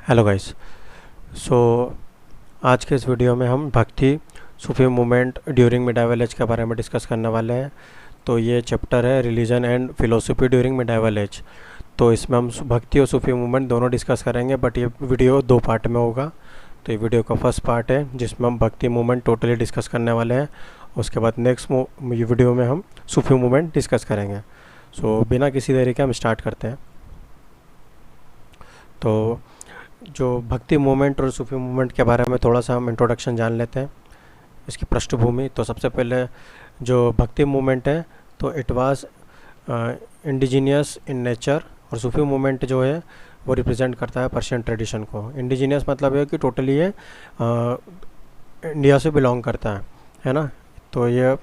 Hello guys. सो आज के इस वीडियो में हम भक्ति सूफी मूवमेंट ड्यूरिंग मिडाइवल एज के बारे में डिस्कस करने वाले हैं। तो ये चैप्टर है religion and philosophy during medieval age. तो इसमें हम भक्ति और सूफी मूवमेंट दोनों डिस्कस करेंगे, बट ये वीडियो दो पार्ट में होगा। तो ये वीडियो का फर्स्ट पार्ट है जिसमें हम भक्ति मूवमेंट टोटली डिस्कस करने वाले हैं। उसके बाद नेक्स्ट वीडियो में हम सूफी मूवमेंट डिस्कस करेंगे। सो बिना किसी देरी के हम स्टार्ट करते हैं। तो जो भक्ति मूवमेंट और सूफी मूवमेंट के बारे में थोड़ा सा हम इंट्रोडक्शन जान लेते हैं, इसकी पृष्ठभूमि। तो सबसे पहले जो भक्ति मूवमेंट है तो it was indigenous in nature, और सूफी मूवमेंट जो है वो रिप्रेजेंट करता है पर्शियन ट्रेडिशन को। इंडिजीनियस मतलब है कि टोटली ये इंडिया से बिलोंग करता है ना। तो ये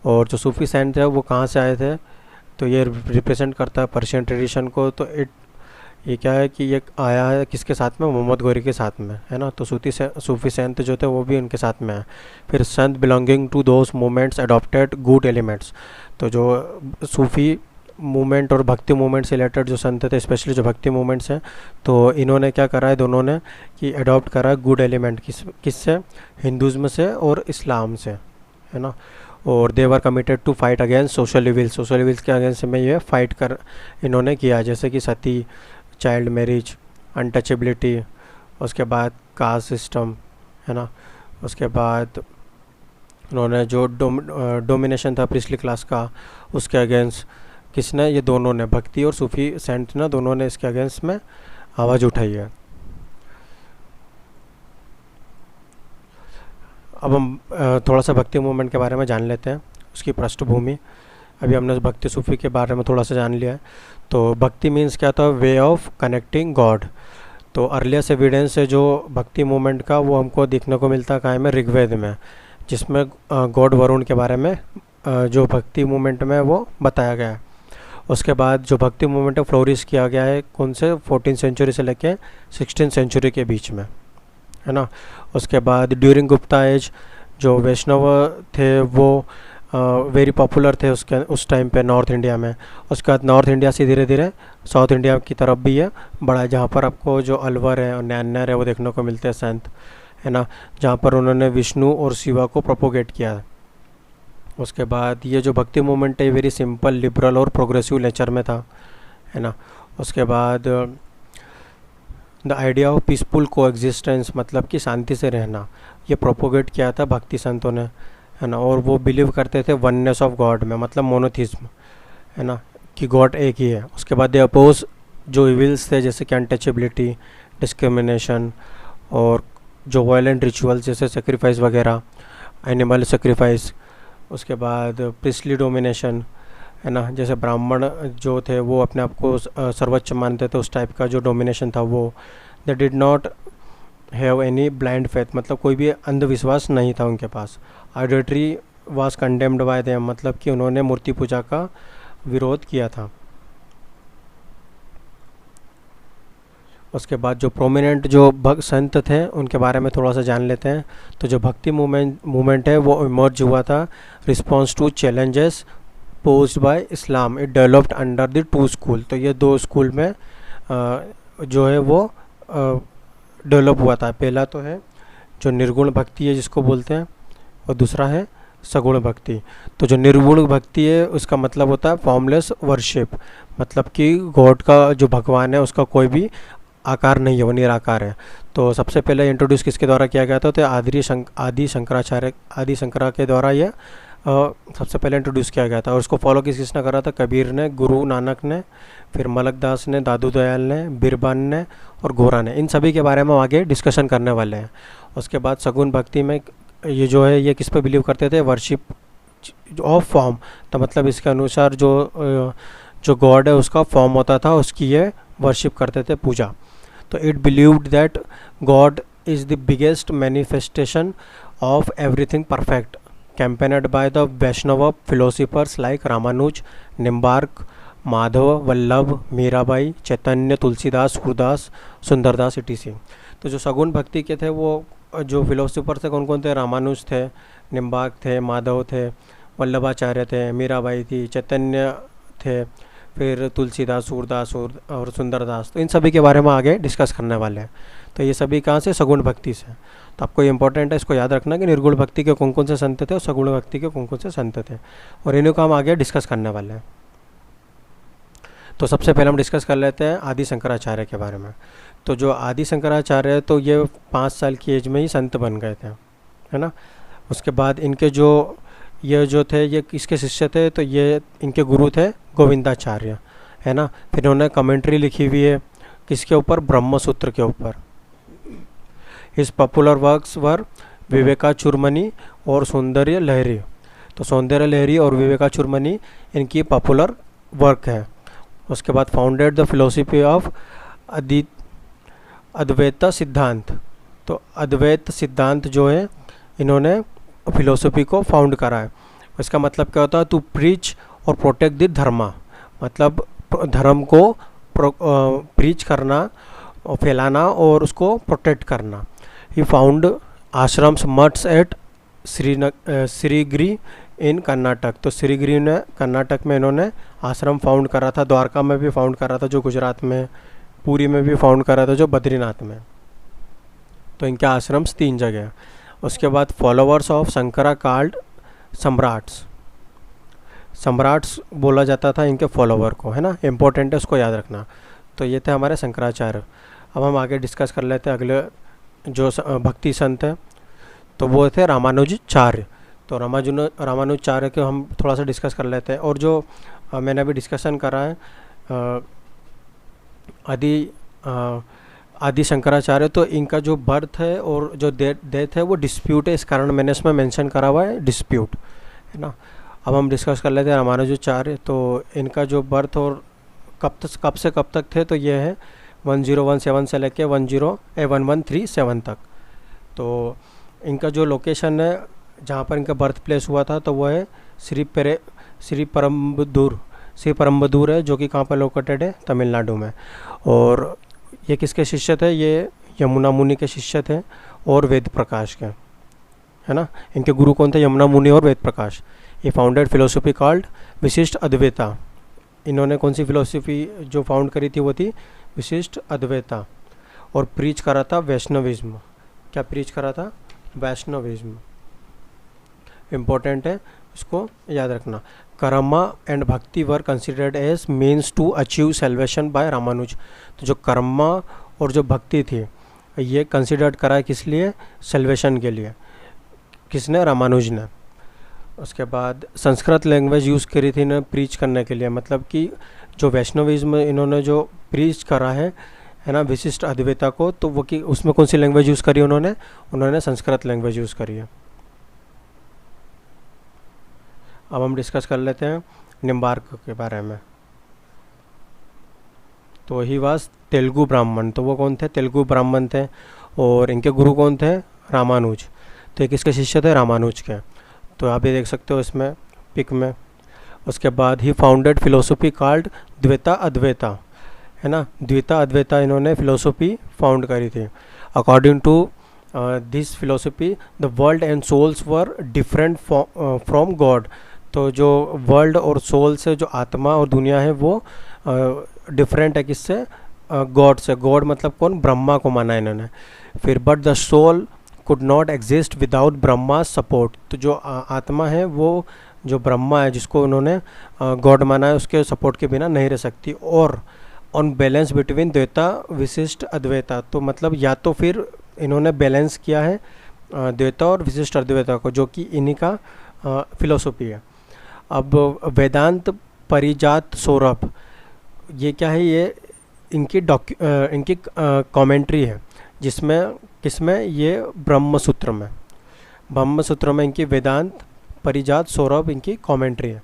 और जो सूफी सेंट है वो कहाँ से आए थे, तो ये रिप्रेजेंट करता है पर्शियन ट्रेडिशन को। तो ये क्या है कि ये आया है किसके साथ में, मोहम्मद गौरी के साथ में, है ना। तो सूफी संत जो थे वो भी उनके साथ में है। फिर संत belonging to those movements adopted good elements. तो जो सूफी मूवमेंट और भक्ति मूवमेंट से रिलेटेड जो संत थे, स्पेशली जो भक्ति मूवमेंट्स हैं, तो इन्होंने क्या करा है, दोनों ने कि अडॉप्ट करा है गुड एलिमेंट किससे, हिंदुज़्म से और इस्लाम से, है ना। और they were committed to fight against social evils. Social evils के अगेंस्ट में ये फाइट कर इन्होंने किया, जैसे कि सती, चाइल्ड मैरिज, अनटचेबिलिटी, उसके बाद कास्ट सिस्टम, है ना। उसके बाद उन्होंने जो डोमिनेशन था प्रिस्टली क्लास का, उसके अगेंस्ट किसने, ये दोनों ने, भक्ति और सूफी सेंट ना, दोनों ने इसके अगेंस्ट में आवाज़ उठाई है। अब हम थोड़ा सा भक्ति मूवमेंट के बारे में जान लेते हैं, उसकी पृष्ठभूमि। अभी हमने भक्ति सूफी के बारे में थोड़ा सा जान लिया है। तो भक्ति मीन्स क्या था, वे ऑफ कनेक्टिंग गॉड। तो अर्लियस्ट एविडेंस है जो भक्ति मूवमेंट का, वो हमको देखने को मिलता है कहाँ में, ऋग्वेद में, जिसमें गॉड वरुण के बारे में जो भक्ति मूवमेंट में वो बताया गया है। उसके बाद जो भक्ति मूवमेंट है फ्लोरिश किया गया है कौन से, 14th सेंचुरी से लेके 16th सेंचुरी के बीच में, है ना। उसके बाद ड्यूरिंग गुप्ता एज जो वैष्णव थे वो वेरी पॉपुलर थे उस टाइम पे नॉर्थ इंडिया में। उसके बाद नॉर्थ इंडिया से धीरे धीरे साउथ इंडिया की तरफ भी ये बढ़ा है, जहाँ पर आपको जो अलवर है और नैन्नर है वो देखने को मिलते हैं संत, है ना, जहाँ पर उन्होंने विष्णु और शिवा को प्रोपोगेट किया है। उसके बाद ये जो भक्ति मूवमेंट है वेरी सिंपल, लिबरल और प्रोग्रेसिव नेचर में था, है ना। उसके बाद द आइडिया ऑफ पीसफुल को एग्जिस्टेंस, मतलब कि शांति से रहना, ये प्रोपोगेट किया था भक्ति संतों ने, है ना। और वो बिलीव करते थे वननेस ऑफ गॉड में, मतलब मोनोथिज्म, है ना, कि गॉड एक ही है। उसके बाद दे अपोज जो इविल्स थे, जैसे कि अनटचेबिलिटी, डिस्क्रिमिनेशन, और जो वायलेंट रिचुअल्स जैसे सेक्रीफाइस वगैरह, एनिमल सेक्रीफाइस। उसके बाद प्रिस्टली डोमिनेशन, है ना, जैसे ब्राह्मण जो थे वो अपने आप को सर्वोच्च मानते थे, उस टाइप का जो डोमिनेशन था वो। They did not have any blind faith, मतलब कोई भी अंधविश्वास नहीं था उनके पास। आइडोलट्री वाज कंडेम्ड बाय देम, मतलब कि उन्होंने मूर्ति पूजा का विरोध किया था। उसके बाद जो प्रोमिनेंट जो भक्त संत थे उनके बारे में थोड़ा सा जान लेते हैं। तो जो भक्ति मूवमेंट है वो इमर्ज हुआ था response to challenges posed by Islam. It developed under the two school. तो ये दो स्कूल में जो है वो डेवलप हुआ था। पहला तो है जो निर्गुण भक्ति है जिसको बोलते हैं, और दूसरा है सगुण भक्ति। तो जो निर्गुण भक्ति है उसका मतलब होता है फॉर्मलेस वर्शिप, मतलब कि गॉड का जो भगवान है उसका कोई भी आकार नहीं है, वो निराकार है। तो सबसे पहले इंट्रोड्यूस किसके द्वारा किया गया था, तो आदि शंकरा के द्वारा ये सबसे पहले इंट्रोड्यूस किया गया था। और उसको फॉलो किसने करा था, कबीर ने, गुरु नानक ने, फिर मलकदास ने, दादू दयाल ने, बिरबान ने और गोरा ने। इन सभी के बारे में आगे डिस्कशन करने वाले हैं। उसके बाद सगुण भक्ति में ये जो है ये किस पे बिलीव करते थे, वर्शिप ऑफ फॉर्म। तो मतलब इसके अनुसार जो गॉड है उसका फॉर्म होता था, उसकी ये वर्शिप करते थे, पूजा। तो it believed that God is the biggest manifestation of everything perfect, campaigned by the Vaishnava philosophers like Ramanuj, Nimbarka, Madhav, Vallabh, Mirabai, Chaitanya, Tulsidas, Surdas, Sundardas etc. तो जो सगुण भक्ति के थे वो जो फिलोसोफर थे कौन कौन थे, रामानुज थे, निम्बार्क थे, माधव थे, वल्लभाचार्य थे, मीराबाई थी, चैतन्य थे, फिर तुलसीदास, सूरदास और सुंदरदास। तो इन सभी के बारे में आगे डिस्कस करने वाले हैं। तो ये सभी कहाँ से, सगुण भक्ति से। तो आपको ये इंपॉर्टेंट है, इसको याद रखना कि निर्गुण भक्ति के कौन कौन से संत थे और सगुण भक्ति के कौन कौन से संत थे, और इन्हीं को हम आगे डिस्कस करने वाले हैं। तो सबसे पहले हम डिस्कस कर लेते हैं आदि शंकराचार्य के बारे में। तो जो आदि शंकराचार्य है, तो ये 5 साल की एज में ही संत बन गए थे, है ना। उसके बाद इनके ये जो थे, ये किसके शिष्य थे, तो ये इनके गुरु थे गोविंदाचार्य, है ना। फिर इन्होंने कमेंट्री लिखी हुई है किसके ऊपर, ब्रह्मसूत्र के ऊपर। हिज पॉपुलर वर्क्स वर विवेकाचूर्मणि और सौंदर्य लहरी। तो सौंदर्य लहरी और विवेकाचूर्मणि इनकी पॉपुलर वर्क है। उसके बाद फाउंडेड द फिलोसफी ऑफ अद्वैत सिद्धांत। तो अद्वैत सिद्धांत जो है, इन्होंने फिलोसफी को फाउंड करा है। इसका मतलब क्या होता है, टू प्रीच और प्रोटेक्ट द धर्मा, मतलब धर्म को प्रीच करना और फैलाना और उसको प्रोटेक्ट करना। ही फाउंड आश्रम्स मठ्स एट श्रीगिरी इन कर्नाटक। तो श्रीगिरी ने कर्नाटक में इन्होंने आश्रम फाउंड करा था। द्वारका में भी फाउंड करा था जो गुजरात में, पुरी में भी फाउंड करा था जो बद्रीनाथ में। तो इनके आश्रम्स 3 जगह। उसके बाद फॉलोअर्स ऑफ शंकरा कॉल्ड सम्राट्स। सम्राट्स बोला जाता था इनके फॉलोवर को, है ना। इम्पोर्टेंट है, उसको याद रखना। तो ये थे हमारे शंकराचार्य। अब हम आगे डिस्कस कर लेते हैं अगले जो भक्ति संत हैं, तो वो थे रामानुजाचार्य। तो रामानुजाचार्य के हम थोड़ा सा डिस्कस कर लेते हैं। और जो मैंने अभी डिस्कशन करा है आदि शंकराचार्य, तो इनका जो बर्थ है और जो डेथ है वो डिस्प्यूट है, इस कारण मैंने इसमें मेंशन करा हुआ है डिस्प्यूट, है ना। अब हम डिस्कस कर लेते हैं रामानुजाचार्य। तो इनका जो बर्थ और कब से कब तक थे, तो ये है 1017 से लेके 1137 तक। तो इनका जो लोकेशन है जहाँ पर इनका बर्थ प्लेस हुआ था, तो वो है श्री परम्बदूर है, जो कि कहाँ पर लोकेटेड है, तमिलनाडु में। और ये किसके शिष्य थे, ये यमुना मुनि के शिष्य थे और वेद प्रकाश के, है ना। इनके गुरु कौन थे, यमुना मुनि और वेद प्रकाश। ये फाउंडेड फिलोसफी कॉल्ड विशिष्ट अद्वैता। इन्होंने कौन सी फिलोसफी जो फाउंड करी थी, वो थी विशिष्ट अद्वैता। और प्रीच करा था वैष्णविज्म। क्या प्रीच करा था, वैष्णविज्म। इम्पोर्टेंट है, इसको याद रखना। Karma and bhakti were considered as means to achieve salvation by Ramanuj. तो जो कर्मा और जो भक्ति थी, ये कंसिडर्ड करा है किस लिए, सेल्वेशन के लिए। किसने, रामानुज ने। उसके बाद संस्कृत लैंग्वेज यूज़ करी थी इन्हें प्रीच करने के लिए, मतलब कि जो वैष्णविज्म इन्होंने जो प्रीच करा है ना, विशिष्ट अद्वैता को, तो वो कि उसमें कौन सी लैंग्वेज यूज़ करी उन्होंने संस्कृत लैंग्वेज यूज़ करी है। अब हम डिस्कस कर लेते हैं निम्बार्क के बारे में। तो ही वाज तेलुगु ब्राह्मण। तो वो कौन थे, तेलुगु ब्राह्मण थे। और इनके गुरु कौन थे, रामानुज। तो ये किसके शिष्य थे, रामानुज के। तो आप भी देख सकते हो इसमें पिक में। उसके बाद he founded philosophy called Dvaita Advaita, है ना। द्वैता अद्वैता इन्होंने फिलोसफी फाउंड करी थी। According to this philosophy the world and souls were different from God. तो जो वर्ल्ड और सोल से, जो आत्मा और दुनिया है, वो डिफरेंट है किससे, गॉड से। गॉड मतलब कौन, ब्रह्मा को माना है इन्होंने। फिर but the soul could not exist without Brahma support. तो जो आत्मा है वो जो ब्रह्मा है, जिसको उन्होंने गॉड माना है, उसके सपोर्ट के बिना नहीं रह सकती। और ऑन बैलेंस बिटवीन द्वैता विशिष्ट अद्वैता। तो मतलब या तो फिर इन्होंने बैलेंस किया है द्वैता और विशिष्ट अद्वैता को, जो कि इन्हीं का फिलोसफी है। अब वेदांत परिजात सौरभ, ये क्या है, ये इनकी कमेंट्री है, जिसमें किसमें, ये ब्रह्मसूत्र में इनकी वेदांत परिजात सौरभ इनकी कमेंट्री है।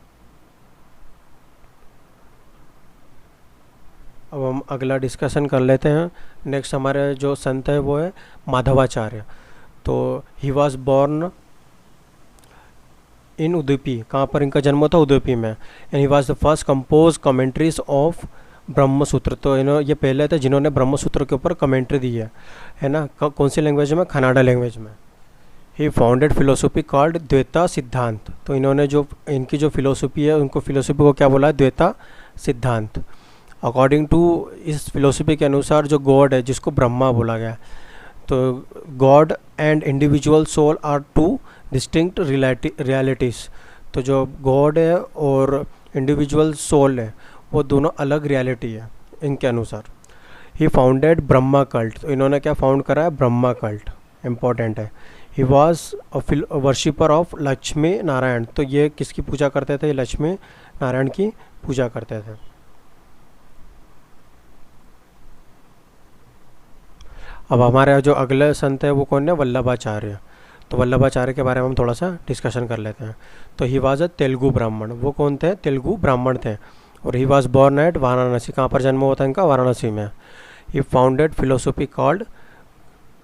अब हम अगला डिस्कशन कर लेते हैं। नेक्स्ट हमारे जो संत है वो है माधवाचार्य। तो he was born in Udupi. कहाँ पर इनका जन्म था, उदुपी में। And he was the first compose commentaries of Brahmasutra. तो ये पहले थे जिन्होंने ब्रह्मसूत्र के ऊपर कमेंट्री दी है ना। कौन सी लैंग्वेज में, कन्नाडा लैंग्वेज में। ही फाउंडेड फिलोसफी कॉल्ड द्वैता सिद्धांत। तो इन्होंने जो इनकी जो फिलोसफी है, उनको फिलोसफी को क्या बोला है, द्वैता सिद्धांत। अकॉर्डिंग टू इस फिलोसफी के अनुसार जो गॉड है, जिसको ब्रह्मा बोला गया, तो God and individual soul are two distinct realities. तो जो गॉड है और इंडिविजुअल सोल है वो दोनों अलग रियलिटी है इनके अनुसार। ही फाउंडेड ब्रह्मा कल्ट। तो इन्होंने क्या फाउंड करा है? ब्रह्मा कल्ट, इम्पॉर्टेंट है। He was worshipper of Lakshmi Narayan. तो ये किसकी पूजा करते थे? लक्ष्मी नारायण की पूजा करते थे। अब हमारे जो अगले संत है वो कौन है? वल्लभाचार्य। तो वल्लभाचार्य के बारे में हम थोड़ा सा डिस्कशन कर लेते हैं। तो ही वॉज अ तेलुगु ब्राह्मण। वो कौन थे? तेलुगु ब्राह्मण थे। और he was born at Varanasi. कहाँ पर जन्म हुआ था इनका? वाराणसी में। ही फाउंडेड फिलोसफी कॉल्ड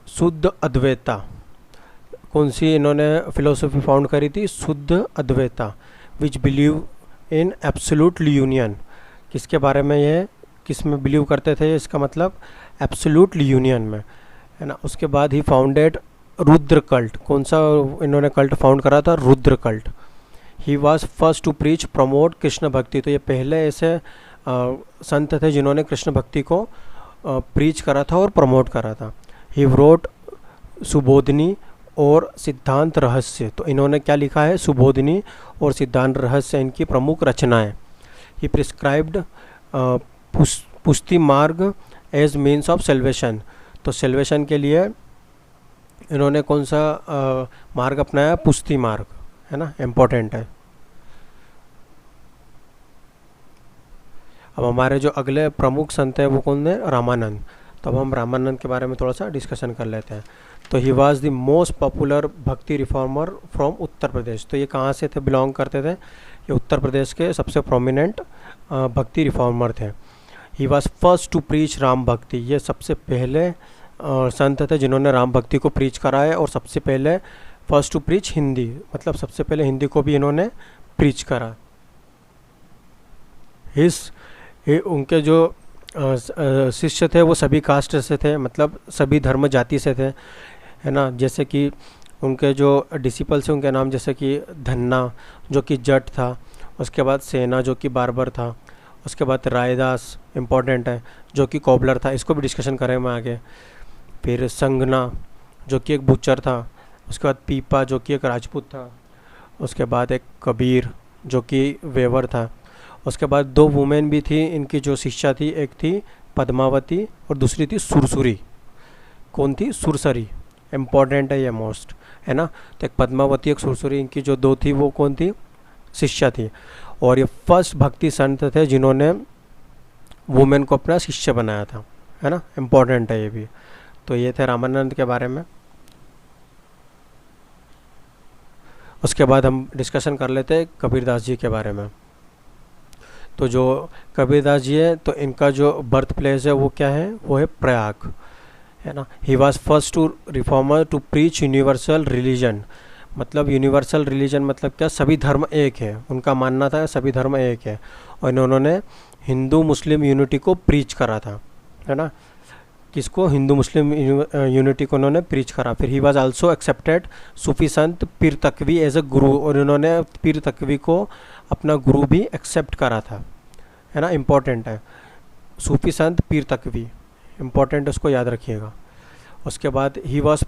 शुद्ध अद्वैता। कौन सी इन्होंने फिलोसफी फाउंड करी थी? शुद्ध अद्वैता, विच बिलीव इन एब्सोल्यूट यूनियन। किसके बारे में? ये किस में बिलीव करते थे? इसका मतलब एब्सोल्यूट यूनियन में, है ना। उसके बाद ही फाउंडेड रुद्र कल्ट। कौन सा इन्होंने कल्ट फाउंड करा था? Rudra cult. He was first to preach promote Krishna bhakti. तो ये पहले ऐसे संत थे जिन्होंने कृष्ण भक्ति को प्रीच करा था और प्रमोट करा था। ही wrote सुबोधनी और सिद्धांत रहस्य। तो इन्होंने क्या लिखा है? सुबोधनी और सिद्धांत रहस्य इनकी प्रमुख रचनाएं। ही प्रिस्क्राइब्ड पुष्टि मार्ग एज मीन्स ऑफ सेल्वेशन। तो सेल्वेशन के लिए इन्होंने कौन सा मार्ग अपनाया? पुष्टि मार्ग, है ना, इम्पोर्टेंट है। अब हमारे जो अगले प्रमुख संत हैं वो कौन है? रामानंद। तो अब हम रामानंद के बारे में थोड़ा सा डिस्कशन कर लेते हैं। तो he was the most popular भक्ति रिफॉर्मर फ्रॉम उत्तर प्रदेश। तो ये कहाँ से थे? बिलोंग करते थे? ये उत्तर प्रदेश के सबसे प्रोमिनेंट भक्ति रिफॉर्मर थे। He was first to preach Ram bhakti. ये सबसे पहले संत थे जिन्होंने राम भक्ति को प्रीच करा है। और सबसे पहले फर्स्ट टू प्रीच हिंदी, मतलब सबसे पहले हिंदी को भी इन्होंने प्रीच करा। उनके जो शिष्य थे वो सभी कास्ट से थे, मतलब सभी धर्म जाति से थे, है ना। जैसे कि उनके जो डिसिपल्स हैं उनके नाम जैसे कि धन्ना जो कि जट था, उसके बाद सेना जो कि बार्बर था, उसके बाद रायदास इम्पॉर्टेंट है जो कि कॉबलर था, इसको भी डिस्कशन करेंगे मैं आगे। फिर संगना जो कि एक बुचर था, उसके बाद पीपा जो कि एक राजपूत था, उसके बाद एक कबीर जो कि वेवर था। उसके बाद दो वुमेन भी थी इनकी जो शिष्या थी, एक थी पद्मावती और दूसरी थी सुरसुरी। कौन थी? सुरसरी, इम्पॉर्टेंट है ये मोस्ट, है ना। तो एक पद्मावती एक सुरसुरी, इनकी जो दो थी वो कौन थी? शिष्या थी। और ये फर्स्ट भक्ति संत थे जिन्होंने वुमेन को अपना शिष्य बनाया था, है ना, इम्पॉर्टेंट है ये भी। तो ये थे रामानंद के बारे में। उसके बाद हम डिस्कशन कर लेते हैं कबीरदास जी के बारे में। तो जो कबीरदास जी है तो इनका जो बर्थ प्लेस है वो क्या है? वो है प्रयाग, है ना। He was first to reformer to preach universal religion. मतलब यूनिवर्सल रिलीजन मतलब क्या? सभी धर्म एक है, उनका मानना था सभी धर्म एक है। और इन्होंने हिंदू मुस्लिम यूनिटी को प्रीच करा था, है ना। किसको? हिंदू मुस्लिम यूनिटी को उन्होंने प्रीच करा। फिर he was also accepted Sufi Sant Pir तकवी as a गुरु। और इन्होंने पीर तकवी को अपना गुरु भी एक्सेप्ट करा था, है ना, इम्पॉर्टेंट है। सूफी संत पीर तकवी इम्पॉर्टेंट, उसको याद रखिएगा। उसके बाद he was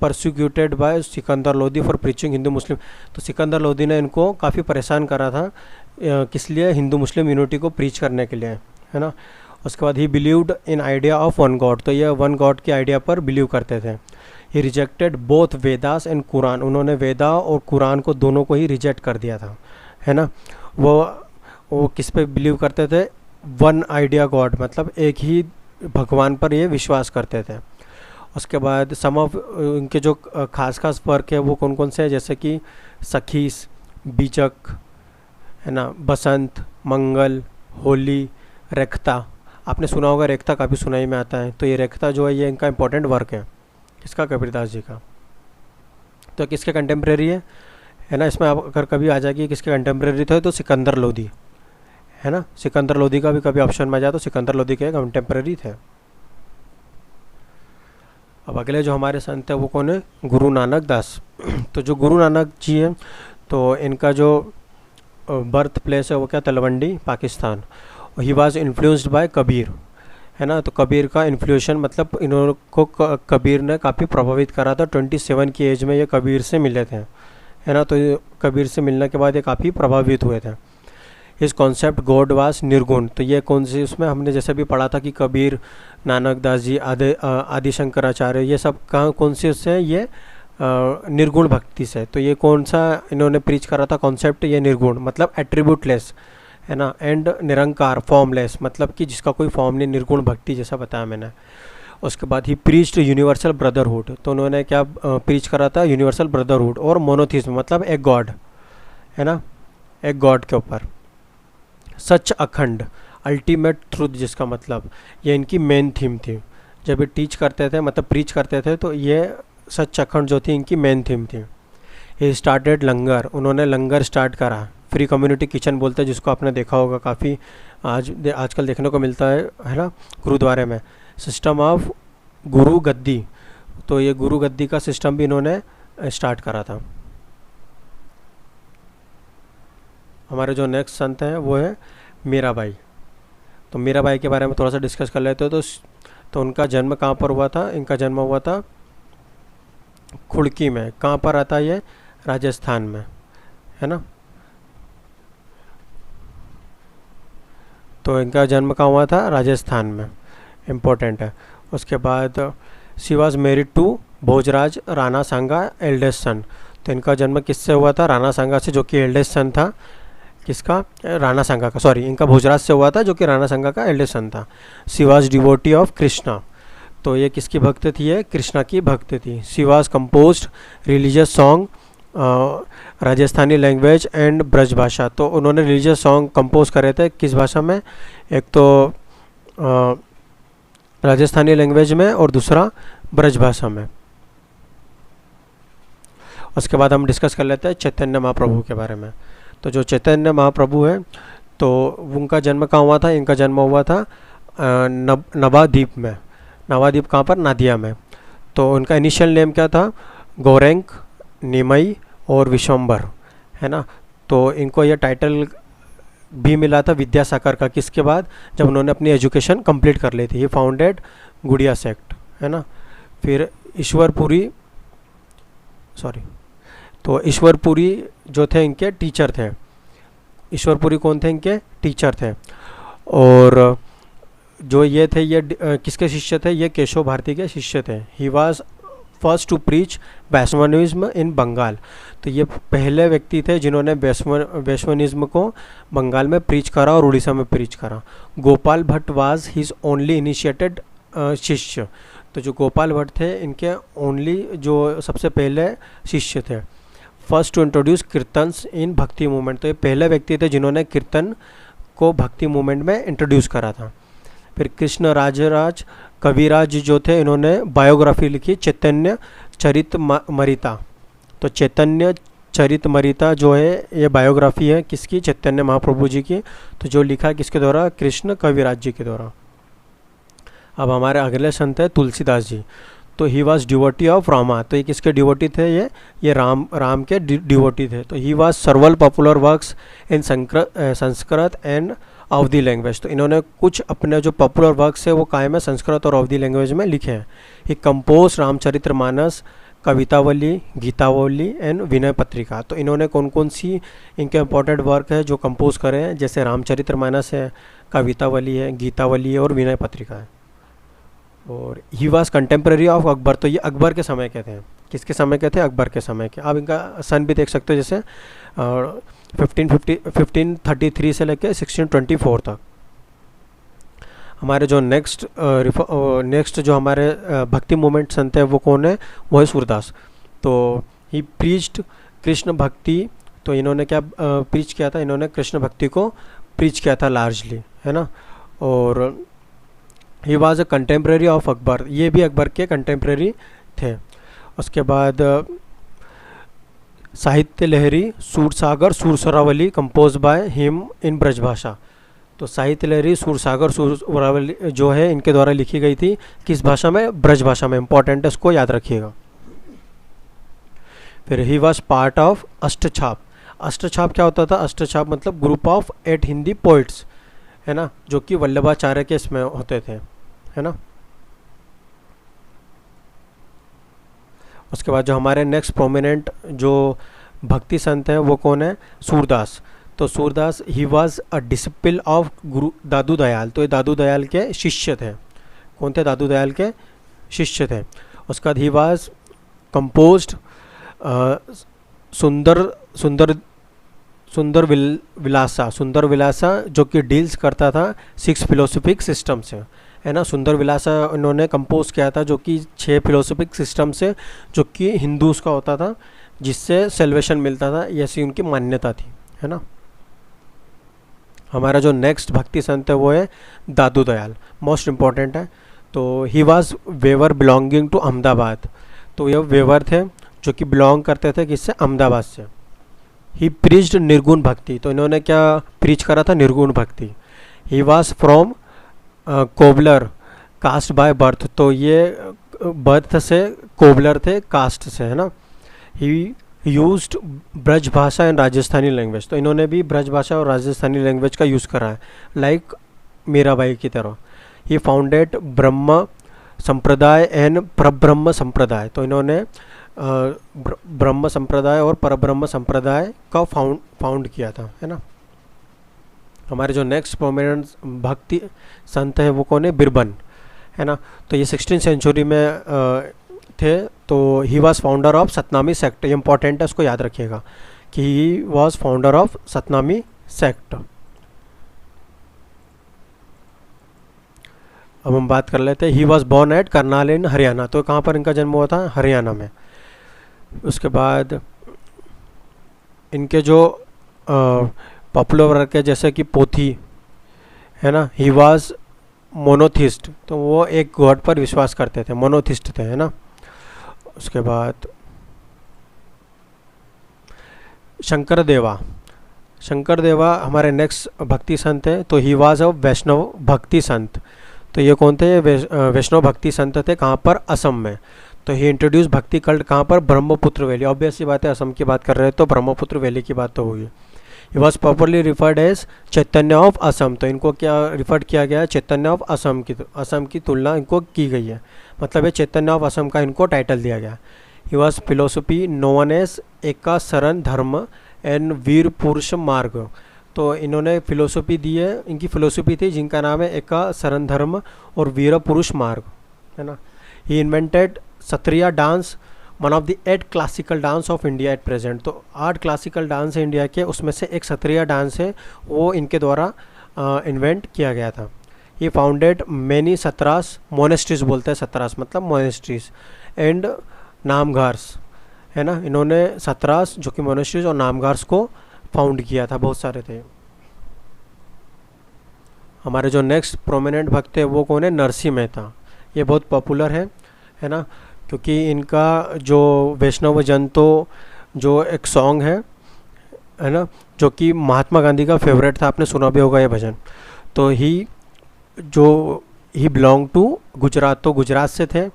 persecuted by Sikandar Lodi for preaching Hindu Muslim. तो सिकंदर लोदी ने इनको काफ़ी परेशान करा था, किस लिए? हिंदू मुस्लिम यूनिटी को प्रीच करने के लिए, है ना। उसके बाद he believed in idea of one God. तो ये वन गॉड के आइडिया पर बिलीव करते थे। He rejected both Vedas and Quran. उन्होंने वेदा और कुरान को दोनों को ही रिजेक्ट कर दिया था, है ना। वो किस पे बिलीव करते थे? वन आइडिया गॉड, मतलब एक ही भगवान पर ये विश्वास करते थे। उसके बाद सम ऑफ इनके जो खास वर्क है वो कौन कौन से हैं? जैसे कि सखीस, बीजक, है ना, बसंत, मंगल, होली, रेखता। आपने सुना होगा रेखता, काफ़ी सुनाई में आता है। तो ये रेखता जो है ये इनका इंपॉर्टेंट वर्क है, किसका? कबीरदास जी का। तो किसके कंटेम्प्रेरी है ना। इसमें आप अगर कभी आ जाएगी किसके कंटेम्प्रेरी थे तो सिकंदर लोदी, है ना। सिकंदर लोदी का भी कभी ऑप्शन में आ जाए तो सिकंदर लोदी के कंटेम्प्रेरी थे। अब अगले जो हमारे संत है वो कौन है? गुरु नानक दास। तो जो गुरु नानक जी हैं तो इनका जो बर्थ प्लेस है वो क्या? Talwandi, Pakistan. He was influenced by Kabir, है ना। तो कबीर का इन्फ्लुएंस मतलब इन्हों को कबीर ने काफ़ी प्रभावित करा था। 27 की एज में ये कबीर से मिले थे, है ना। तो कबीर से मिलने के बाद ये काफ़ी प्रभावित हुए थे। इस कॉन्सेप्ट गॉड वास निर्गुण, तो ये कौन सी, उसमें हमने जैसे भी पढ़ा था कि कबीर, नानक दास जी, आदि शंकराचार्य, ये सब कहाँ कौन से उससे, ये निर्गुण भक्ति से। तो ये कौन सा इन्होंने प्रीच करा था कॉन्सेप्ट, ये निर्गुण मतलब एट्रीब्यूटलेस, है ना। एंड निरंकार फॉर्मलेस, मतलब कि जिसका कोई फॉर्म नहीं, निर्गुण भक्ति जैसा बताया मैंने। उसके बाद ही प्रीच्ड यूनिवर्सल ब्रदरहुड, तो उन्होंने क्या प्रीच करा था, यूनिवर्सल ब्रदरहुड और मोनोथिज्म मतलब एक गॉड, है ना, एक गॉड के ऊपर। सच अखंड अल्टीमेट ट्रूथ, जिसका मतलब ये इनकी मेन थीम थी जब ये टीच करते थे, मतलब प्रीच करते थे, तो ये सच अखंड जो थी इनकी मेन थीम थी। ये स्टार्टेड लंगर, उन्होंने लंगर स्टार्ट करा, फ्री कम्युनिटी किचन बोलते हैं जिसको आपने देखा होगा, काफ़ी आजकल देखने को मिलता है ना, गुरुद्वारे में। सिस्टम ऑफ गुरु गद्दी, तो ये गुरु गद्दी का सिस्टम भी इन्होंने स्टार्ट करा था। हमारे जो नेक्स्ट संत हैं वो है मीराबाई। तो मीराबाई के बारे में थोड़ा सा डिस्कस कर लेते हो। तो उनका जन्म कहाँ पर हुआ था, इनका जन्म हुआ था खुड़की में। कहाँ पर आता है ये, राजस्थान में, है ना। तो इनका जन्म कहाँ हुआ था, राजस्थान में, इम्पोर्टेंट है। उसके बाद she was married to Bhojraj Rana Sanga eldest son, तो इनका जन्म किससे हुआ था, राणा सांगा से, जो कि एल्डेस्ट सन था किसका, राणा सांगा का, सॉरी, इनका भोजराज से हुआ था जो कि राणा सांगा का एल्डेस्ट सन था। She was devotee of Krishna, तो ये किसकी भक्त थी, ये कृष्णा की भक्त थी। She was composed religious song Rajasthani language and Braj भाषा, तो उन्होंने रिलीजियस सॉन्ग कंपोज करे थे किस भाषा में, एक तो राजस्थानी लैंग्वेज में और दूसरा ब्रज भाषा में। उसके बाद हम डिस्कस कर लेते हैं चैतन्य महाप्रभु के बारे में। तो जो चैतन्य महाप्रभु है, तो उनका जन्म कहाँ हुआ था, इनका जन्म हुआ था नवाद्वीप में। नवाद्वीप कहाँ पर, नादिया में। तो उनका इनिशियल नेम क्या था, गोरेंक, निमई और विश्वम्बर, है ना। तो इनको ये टाइटल भी मिला था विद्यासागर का, किसके बाद, जब उन्होंने अपनी एजुकेशन कंप्लीट कर ली थी। ये फाउंडेड गुड़िया सेक्ट, है ना। फिर ईश्वरपुरी, सॉरी, तो ईश्वरपुरी जो थे इनके टीचर थे। ईश्वरपुरी कौन थे, इनके टीचर थे। और जो ये थे, ये किसके शिष्य थे, ये केशव भारती के शिष्य थे। He was first to preach Vaishnavism in Bengal, तो ये पहले व्यक्ति थे जिन्होंने वैष्णविज्म को बंगाल में प्रीच करा और उड़ीसा में प्रीच करा। Gopal Bhatt was his only initiated शिष्य, तो जो गोपाल भट्ट थे इनके ओनली जो सबसे पहले शिष्य थे। फर्स्ट टू इंट्रोड्यूस कीर्तन्स इन भक्ति मूवमेंट, तो ये पहले व्यक्ति थे जिन्होंने कीर्तन को भक्ति मूवमेंट में इंट्रोड्यूस करा था। फिर कृष्ण राजराज कविराज जो थे, इन्होंने बायोग्राफी लिखी चैतन्य चरितमरिता। तो चैतन्य चरितमरिता जो है ये बायोग्राफी है किसकी, चैतन्य महाप्रभु जी की। तो जो लिखा है किसके द्वारा, कृष्ण कविराज जी के द्वारा। अब हमारे अगले संत है तुलसीदास जी। तो he was devotee of Rama, तो ये किसके डिवोटी थे, ये राम के डिवोटी थे। तो he was सर्वल popular works in Sanskrit and Awadhi language, तो इन्होंने कुछ अपने जो पॉपुलर वर्क्स है वो कायम है संस्कृत और अवधी लैंग्वेज में लिखे हैं। ही कंपोज रामचरितमानस, कवितावली, गीतावली एंड विनय पत्रिका। तो इन्होंने कौन कौन सी इनके इंपॉर्टेंट वर्क है जो कंपोज करे हैं, जैसे रामचरितमानस है, कवितावली है, गीतावली है और विनय पत्रिका है। और he was contemporary of Akbar, तो ये अकबर के समय के थे। किसके समय के थे, अकबर के समय के। आप इनका सन भी देख सकते हो, जैसे 1533 से लेकर 1624 तक। हमारे जो नेक्स्ट जो हमारे भक्ति मूवमेंट संत है वो कौन है, वो है सूरदास। तो ही प्रीच्ड कृष्ण भक्ति, तो इन्होंने क्या प्रीच किया था, इन्होंने कृष्ण भक्ति को प्रीच किया था लार्जली, है ना। और he was a contemporary of Akbar, ये भी अकबर के कंटेम्प्रेरी थे। उसके बाद Sahitya Lahari Sursagar Sursaravali compose by him in Brajbhasha. तो साहित्य लहरी सूरसागर सुरसरावली जो है इनके द्वारा लिखी गई थी, किस भाषा में, ब्रज भाषा में। इंपॉर्टेंट है, इसको याद रखिएगा। फिर ही वॉज पार्ट ऑफ अष्टछाप। अष्टछाप क्या होता था, अष्टछाप मतलब ग्रुप ऑफ 8 हिंदी पोइट्स, है ना, जो कि वल्लभाचार्य के इसमें होते थे। है ना। उसके बाद जो हमारे नेक्स्ट प्रोमिनेंट जो भक्ति संत है वो कौन है, सूरदास। तो Surdas he was a disciple of गुरु दादू दयाल। तो ये दादू दयाल के शिष्य थे। कौन थे, दादू दयाल के शिष्य थे। उसके बाद ही वॉज कंपोज्ड सुंदर सुंदर सुंदर विलासा जो कि डील्स करता था 6 फिलोसफिक सिस्टम से, है ना। सुंदर विलासा इन्होंने कंपोज किया था जो कि 6 फिलोसफिक सिस्टम से, जो कि हिंदूज का होता था, जिससे सेल्वेशन मिलता था, ऐसी उनकी मान्यता थी, है ना। हमारा जो नेक्स्ट भक्ति संत है वो है दादू दयाल, मोस्ट इम्पॉर्टेंट है। तो he was weaver belonging to Ahmedabad. तो ये वेवर थे जो कि बिलोंग करते थे किससे, अहमदाबाद से। ही प्रीच्ड निर्गुण भक्ति। तो इन्होंने क्या प्रीच करा था, nirgun bhakti. He was from cobbler caste by birth. तो ये बर्थ से कोबलर थे, कास्ट से, है ना। ही यूज्ड ब्रज भाषा एंड राजस्थानी लैंग्वेज। तो इन्होंने भी ब्रज भाषा और राजस्थानी लैंग्वेज का यूज़ करा है, लाइक मीराबाई की तरह। ही फाउंडेड ब्रह्म संप्रदाय एंड परब्रह्म संप्रदाय। तो इन्होंने ब्रह्म संप्रदाय और परब्रह्म संप्रदाय का फाउंड किया था, है ना। हमारे जो नेक्स्ट प्रोमिनेंट भक्ति संत है वो कौन है, बिरबल, है ना। तो ये 16th सेंचुरी में थे। तो he was founder of Satnami sect. ये इंपॉर्टेंट है, उसको याद रखिएगा कि he was founder of Satnami sect. अब हम बात कर लेते हैं, he was born at Karnal in Haryana. तो कहाँ पर इनका जन्म हुआ था, हरियाणा में। उसके बाद इनके जो पॉपुलर वर्क है जैसे कि पोथी, है ना। He was monotheist. तो वो एक गॉड पर विश्वास करते थे, मोनोथिस्ट थे, है ना। उसके बाद शंकर देवा हमारे नेक्स्ट भक्ति संत है। तो ही वॉज अ वैष्णव भक्ति संत। तो ये कौन थे, वैष्णव भक्ति संत थे। कहाँ पर, असम में। तो ही इंट्रोड्यूस भक्ति कल्ट कहाँ पर, ब्रह्मपुत्र वैली। ऑब्वियस सी बात है, असम की बात कर रहे हैं तो ब्रह्मपुत्र वैली की बात तो होगी। He was properly referred as Chaitanya of Assam. तो इनको क्या रिफर्ड किया गया है, चैतन्य ऑफ असम की तुलना इनको की गई है, मतलब ये चैतन्य ऑफ असम का इनको टाइटल दिया गया। He was philosophy known as Eka Sharan धर्म एंड वीर पुरुष मार्ग। तो इन्होंने फिलोसफी दी है, इनकी फिलोसफी थी जिनका नाम है एका शरण धर्म और वीर पुरुष मार्ग, है ना। He invented Sattriya dance, one of the 8 classical dance of India at present. तो 8 क्लासिकल डांस है इंडिया के, उसमें से एक सत्रिया डांस है, वो इनके द्वारा इन्वेंट किया गया था। ही फाउंडेड मैनी सत्रास, मोनेस्ट्रीज बोलते हैं, सत्रास मतलब मोनेस्ट्रीज, एंड नामघार्स, है ना। इन्होंने सत्रास जो कि मोनेस्ट्रीज और नामघार्स को फाउंड किया था, बहुत सारे थे। हमारे जो नेक्स्ट प्रोमिनेंट भक्त है वो कौन है, नरसिंह मेहता। ये बहुत पॉपुलर है ना, क्योंकि इनका जो वैष्णव जन तो जो एक सॉन्ग है ना, जो कि महात्मा गांधी का फेवरेट था, आपने सुना भी होगा ये भजन। तो ही बिलोंग टू गुजरात। तो गुजरात से थे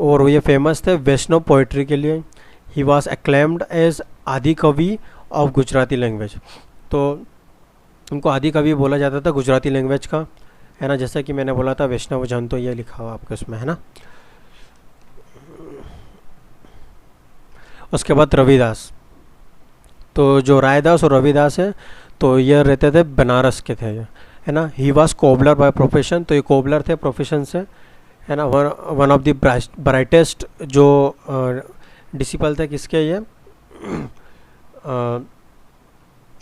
और ये फेमस थे वैष्णव पोइट्री के लिए। ही वॉज एक्लेम्ड एज आदि कवि ऑफ गुजराती लैंग्वेज। तो उनको आदि कवि बोला जाता था गुजराती लैंग्वेज का, है ना। जैसा कि मैंने बोला था वैष्णव जन, तो ये लिखा हुआ आपके उसमें, है ना। उसके बाद रविदास। तो जो रायदास और रविदास है तो ये रहते थे बनारस के थे, है ना। He was cobbler by profession. तो ये कोबलर थे प्रोफेशन से, है ना। वन ऑफ द ब्राइटेस्ट जो डिसिपल थे किसके, ये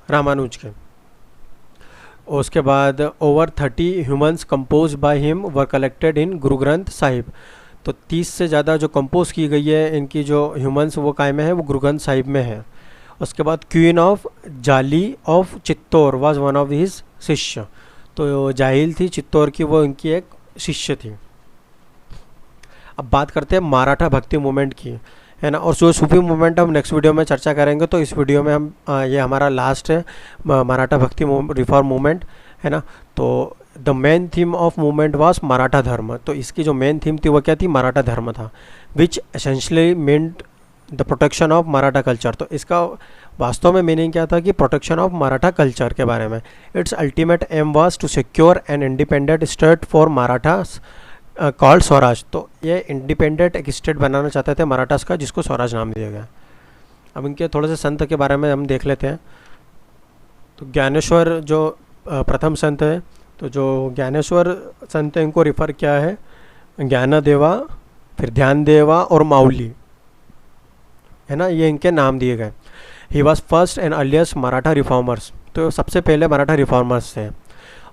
रामानुज के। उसके बाद over 30 humans compose by him were collected in Guru Granth Sahib. तो 30 से ज़्यादा जो कंपोज की गई है इनकी जो ह्यूमन्स वो काय में है, वो गुरु ग्रंथ साहिब में है। उसके बाद क्वीन ऑफ जाली of Chittor was one of his शिष्य। तो जाहिल थी चित्तौर की, वो इनकी एक शिष्य थी। अब बात करते हैं मराठा भक्ति मूवमेंट की, है ना। और जो सूफी मूवमेंट हम नेक्स्ट वीडियो में चर्चा करेंगे। तो इस वीडियो में हम ये हमारा लास्ट है मराठा भक्ति रिफॉर्म मूवमेंट, है ना। तो the main theme of movement was Maratha धर्म। तो इसकी जो मेन थीम थी वो क्या थी, मराठा धर्म था, which essentially meant the protection of Maratha culture. तो इसका वास्तव में मीनिंग क्या था कि प्रोटेक्शन ऑफ मराठा कल्चर के बारे में। Its ultimate aim was to secure an independent state for Marathas called Swaraj. तो ये इंडिपेंडेंट एक स्टेट बनाना चाहते थे मराठास का, जिसको स्वराज नाम दिया गया। अब इनके थोड़े से संत के बारे में हम देख लेते हैं। तो ज्ञानेश्वर जो प्रथम संत है, तो जो ज्ञानेश्वर संत है इनको रिफ़र किया है ज्ञानदेवा, फिर ध्यानदेवा और माउली, है ना, ये इनके नाम दिए गए। ही was first and earliest Maratha reformers, तो सबसे पहले मराठा रिफॉर्मर्स थे।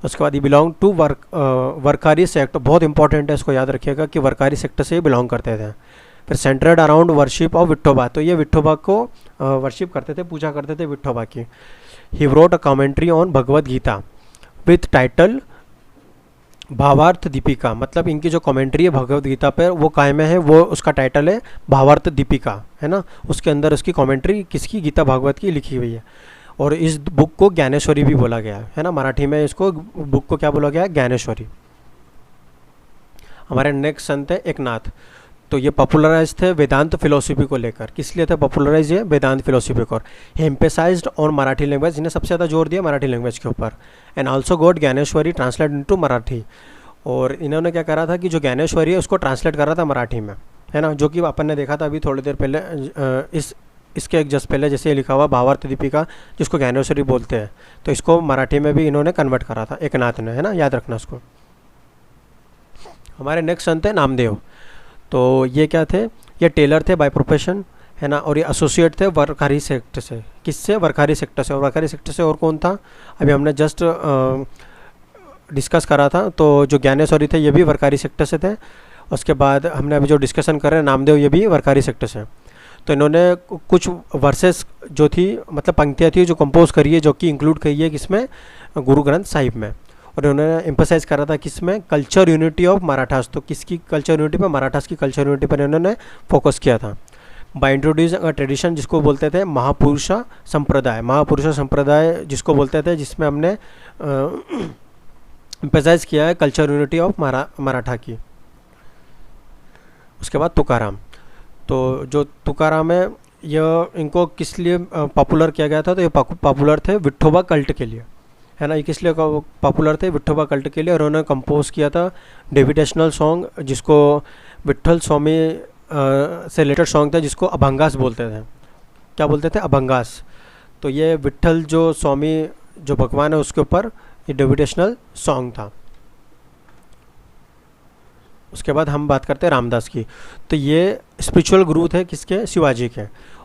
उसके बाद ही बिलोंग टू वर्कारी सेक्ट, बहुत इंपॉर्टेंट है, इसको याद रखिएगा कि वर्कारी सेक्टर से बिलोंग करते थे। फिर centred around worship of Vithoba, तो ये विठोबा को वर्शिप करते थे, पूजा करते थे विठोबा की। He wrote a commentary on Bhagavad Gita with title Bhavartha Dipika, मतलब इनकी जो कमेंट्री है भगवद गीता पर वो काय में है, वो उसका टाइटल है भावार्थ दीपिका, है ना। उसके अंदर उसकी कमेंट्री किसकी, गीता भागवत की लिखी हुई है। और इस बुक को ज्ञानेश्वरी भी बोला गया है ना, मराठी में इसको बुक को क्या बोला गया है, ज्ञानेश्वरी। हमारे नेक्स्ट संत है एकनाथ। तो ये पॉपुलराइज थे वेदांत फिलोसफी को लेकर। किस लिए थे पॉपुलराइज, ये वेदांत फिलोसफी को। ही एम्पेसाइज्ड ऑन मराठी लैंग्वेज, इन्हें सबसे ज़्यादा जोर दिया मराठी लैंग्वेज के ऊपर। And also got Dnyaneshwari translate into Marathi, और इन्होंने क्या करा था कि जो ज्ञानेश्वरी है उसको ट्रांसलेट करा था मराठी में, है ना, जो कि अपन ने देखा था अभी थोड़ी देर पहले, इसके एक जस्ट पहले जैसे लिखा हुआ भावार्थ दीपिका, जिसको ज्ञानेश्वरी बोलते हैं, तो इसको मराठी में भी इन्होंने कन्वर्ट करा था एकनाथ ने, है ना, याद रखना उसको। हमारे नेक्स्ट संत है नामदेव। तो ये क्या थे, ये टेलर थे बाय प्रोफेशन, है ना, और ये एसोसिएट थे वर्खारी सेक्टर से। किससे, वर्खारी सेक्टर से। और वर्खारी सेक्टर से और कौन था, अभी हमने जस्ट डिस्कस करा था। तो जो ज्ञानेश्वरी थे ये भी वर्खारी सेक्टर से थे। उसके बाद हमने अभी जो डिस्कशन कर रहे हैं नामदेव, ये भी वर्खारी सेक्टर से। तो इन्होंने कुछ वर्सेस जो थी, मतलब पंक्तियाँ थी जो कंपोज करी है, जो कि इंक्लूड करी है किसमें, गुरु ग्रंथ साहिब में। और इन्होंने एम्फोसाइज करा था किसमें, कल्चर यूनिटी ऑफ मराठास। तो किसकी कल्चर यूनिटी पर, मराठास की कल्चर यूनिटी पर इन्होंने फोकस किया था। बाय इंट्रोड्यूस अ ट्रेडिशन, जिसको बोलते थे महापुरुषा संप्रदाय। महापुरुषा संप्रदाय जिसको बोलते थे, जिसमें हमने एम्फोसाइज किया है कल्चर यूनिटी ऑफ मराठा की। उसके बाद तुकाराम। तो जो तुकाराम है, यह इनको किस लिए पॉपुलर किया गया था, तो ये पॉपुलर थे विठोबा कल्ट के लिए, है ना। ये किस लिए पॉपुलर थे, विठोबा कल्ट के लिए। और उन्होंने कंपोज किया था डेविटेशनल सॉन्ग, जिसको विठल स्वामी से रिलेटेड सॉन्ग था, जिसको अभंगास बोलते थे। क्या बोलते थे, अभंगास। तो ये विठल जो स्वामी जो भगवान है उसके ऊपर ये डेविटेशनल सॉन्ग था। उसके बाद हम बात करते हैं रामदास की। तो ये स्पिरिचुअल गुरु थे किसके, शिवाजी के।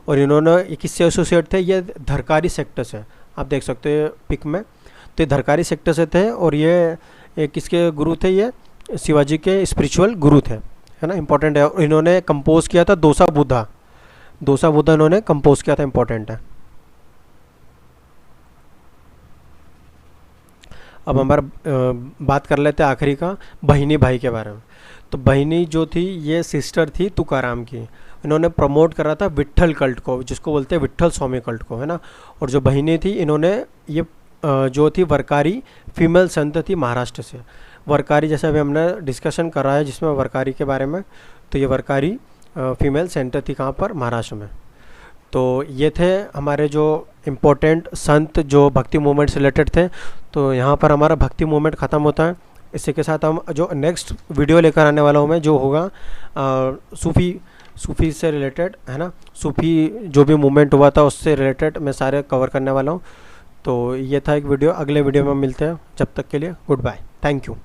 और इन्होंने ये किससे एसोसिएट थे, ये धरकारी सेक्टर से, आप देख सकते हो पिक में। तो ये धरकारी सेक्टर से थे, और ये किसके गुरु थे, ये शिवाजी के स्पिरिचुअल गुरु थे, है ना, इंपॉर्टेंट है। और इन्होंने कंपोज किया था दोसा बुद्धा, दोसा बुद्धा इन्होंने कंपोज किया था, इंपॉर्टेंट है। अब हमारा बात कर लेते हैं आखिरी का, बहिनी भाई के बारे में। तो बहिनी जो थी ये सिस्टर थी तुकाराम की। इन्होंने प्रमोट करा था विठल कल्ट को, जिसको बोलते हैं विठल स्वामी कल्ट को, है ना। और जो बहिनी थी इन्होंने ये जो थी वर्कारी फीमेल संत थी महाराष्ट्र से। वर्कारी जैसे अभी हमने डिस्कशन करा है जिसमें वर्कारी के बारे में, तो ये वर्कारी फीमेल सेंटर थी कहाँ पर, महाराष्ट्र में। तो ये थे हमारे जो इम्पोर्टेंट संत जो भक्ति मूवमेंट से रिलेटेड थे। तो यहाँ पर हमारा भक्ति मूवमेंट ख़त्म होता है। इसी के साथ हम जो नेक्स्ट वीडियो लेकर आने वाला हूँ मैं, जो होगा सूफ़ी से रिलेटेड, है ना, सूफ़ी जो भी मूवमेंट हुआ था उससे रिलेटेड मैं सारे कवर करने वाला हूँ। तो ये था एक वीडियो, अगले वीडियो में मिलते हैं, जब तक के लिए गुड बाय, थैंक यू।